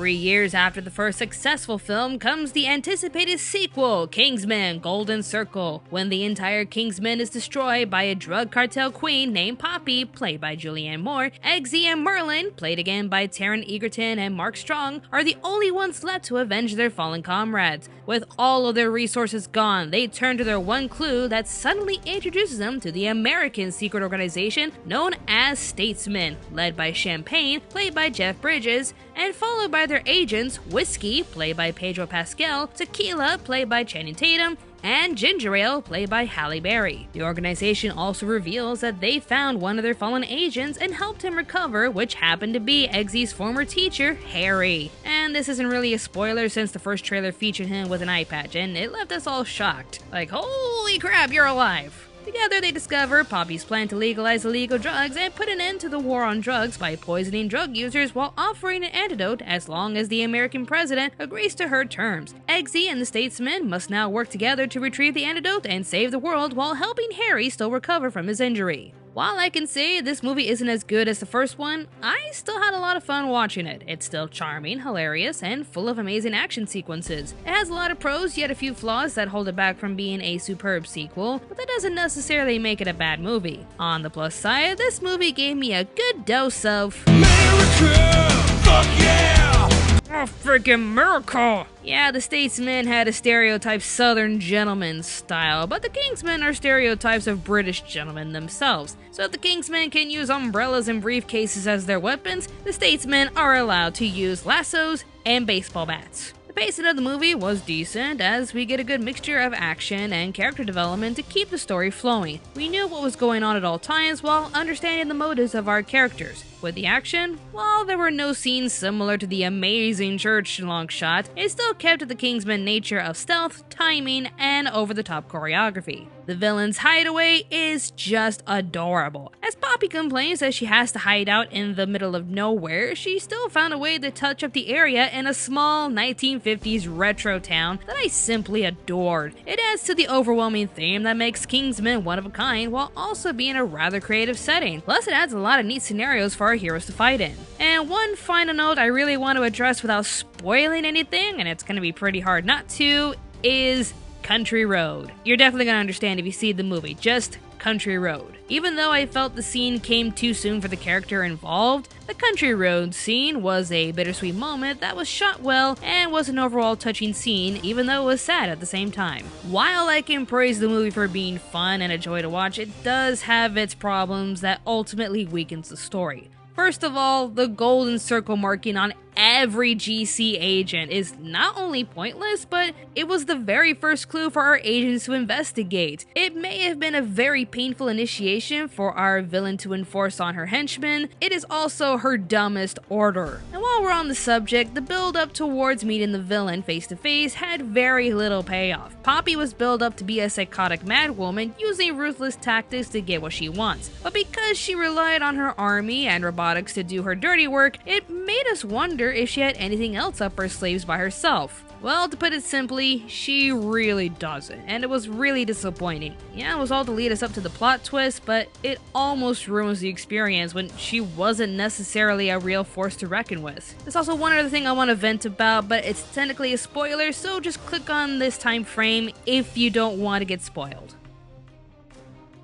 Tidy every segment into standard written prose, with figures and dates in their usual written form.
3 years after the first successful film comes the anticipated sequel, Kingsman Golden Circle, when the entire Kingsman is destroyed by a drug cartel queen named Poppy, played by Julianne Moore. Eggsy and Merlin, played again by Taron Egerton and Mark Strong, are the only ones left to avenge their fallen comrades. With all of their resources gone, they turn to their one clue that suddenly introduces them to the American secret organization known as Statesmen, led by Champagne, played by Jeff Bridges, and followed by their agents Whiskey, played by Pedro Pascal, Tequila, played by Channing Tatum, and Ginger Ale, played by Halle Berry. The organization also reveals that they found one of their fallen agents and helped him recover, which happened to be Eggsy's former teacher, Harry. And this isn't really a spoiler since the first trailer featured him with an eye patch, and it left us all shocked. Like, holy crap, you're alive! Together, they discover Poppy's plan to legalize illegal drugs and put an end to the war on drugs by poisoning drug users while offering an antidote as long as the American president agrees to her terms. Eggsy and the Statesmen must now work together to retrieve the antidote and save the world while helping Harry still recover from his injury. While I can say this movie isn't as good as the first one, I still had a lot of fun watching it. It's still charming, hilarious, and full of amazing action sequences. It has a lot of pros, yet a few flaws that hold it back from being a superb sequel, but that doesn't necessarily make it a bad movie. On the plus side, this movie gave me a good dose of America! Fuck yeah! Oh, freaking America! Yeah, the Statesmen had a stereotype Southern gentleman style, but the Kingsmen are stereotypes of British gentlemen themselves. So if the Kingsmen can use umbrellas and briefcases as their weapons, the Statesmen are allowed to use lassos and baseball bats. The pacing of the movie was decent, as we get a good mixture of action and character development to keep the story flowing. We knew what was going on at all times while understanding the motives of our characters. With the action, while there were no scenes similar to the amazing church long shot, it still kept the Kingsman nature of stealth, timing, and over-the-top choreography. The villain's hideaway is just adorable. As Poppy complains that she has to hide out in the middle of nowhere, she still found a way to touch up the area in a small 1950s retro town that I simply adored. It adds to the overwhelming theme that makes Kingsman one of a kind while also being a rather creative setting. Plus, it adds a lot of neat scenarios for our heroes to fight in. And one final note I really want to address without spoiling anything, and it's going to be pretty hard not to, is Country Road. You're definitely going to understand if you see the movie, just Country Road. Even though I felt the scene came too soon for the character involved, the Country Road scene was a bittersweet moment that was shot well and was an overall touching scene, even though it was sad at the same time. While I can praise the movie for being fun and a joy to watch, it does have its problems that ultimately weakens the story. First of all, the Golden Circle marking on every GC agent is not only pointless, but it was the very first clue for our agents to investigate. It may have been a very painful initiation for our villain to enforce on her henchmen. It is also her dumbest order. And while we're on the subject, the build up towards meeting the villain face to face had very little payoff. Poppy was built up to be a psychotic madwoman using ruthless tactics to get what she wants. But because she relied on her army and robotics to do her dirty work, it made us wonder if she had anything else up her sleeves by herself. Well, to put it simply, she really doesn't, and it was really disappointing. Yeah, it was all to lead us up to the plot twist, but it almost ruins the experience when she wasn't necessarily a real force to reckon with. There's also one other thing I want to vent about, but it's technically a spoiler, so just click on this time frame if you don't want to get spoiled.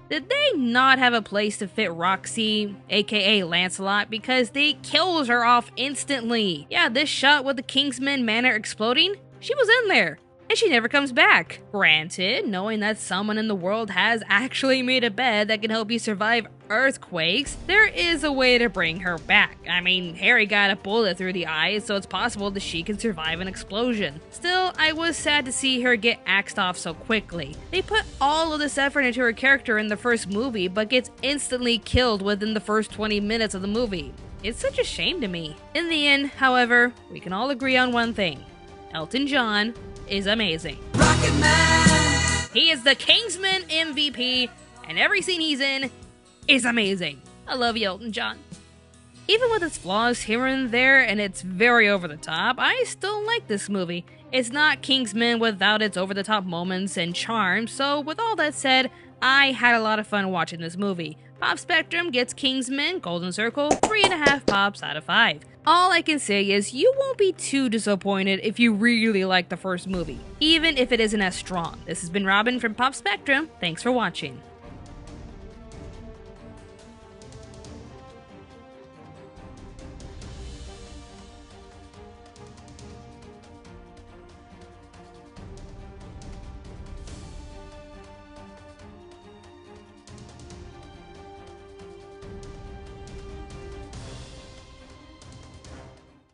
Did they not have a place to fit Roxy, aka Lancelot, because they kills her off instantly? Yeah, this shot with the Kingsman Manor exploding, she was in there, and she never comes back. Granted, knowing that someone in the world has actually made a bed that can help you survive earthquakes, there is a way to bring her back. I mean, Harry got a bullet through the eye, so it's possible that she can survive an explosion. Still, I was sad to see her get axed off so quickly. They put all of this effort into her character in the first movie, but gets instantly killed within the first 20 minutes of the movie. It's such a shame to me. In the end, however, we can all agree on one thing. Elton John is amazing. Rocket Man! He is the Kingsman MVP, and every scene he's in is amazing. I love you, Elton John. Even with its flaws here and there, and it's very over the top, I still like this movie. It's not Kingsman without its over the top moments and charm, so with all that said, I had a lot of fun watching this movie. Pop Spectrum gets Kingsman Golden Circle 3.5 pops out of 5. All I can say is you won't be too disappointed if you really like the first movie, even if it isn't as strong. This has been Robyn from Pop Spectrum. Thanks for watching.